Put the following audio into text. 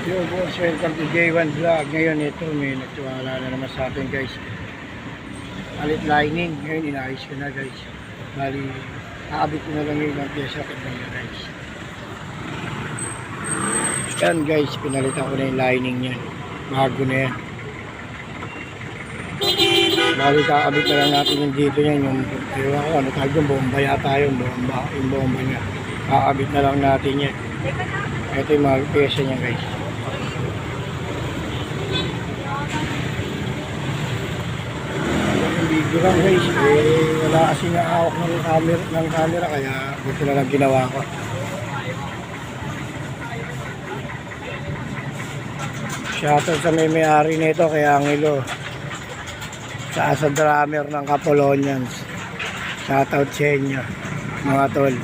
Yo boss, welcome to J1 Vlog. Ngayon ito, may nagtiwala na naman sa atin guys. Palit lining. Ngayon inaayos ko na guys. Bali, aabot ko na lang yung mga pyesa kanya guys. Yan guys, pinalitan ko na yung lining niya. Bago na yan. Bali, kaabit na lang natin yung dito yan. Yung, ewan ko, ano tayo yung bomba yata yung bomba niya. Kaabit na lang natin yan. Ito yung mga pyesa niya guys. Video lang guys, wala kasi hawak ng camera kaya gusto na lang ginawa ko. Shoutout sa may-ari nito kaya Angelo. Sa drummer ng Capolonians. Shoutout sa inyo mga tol.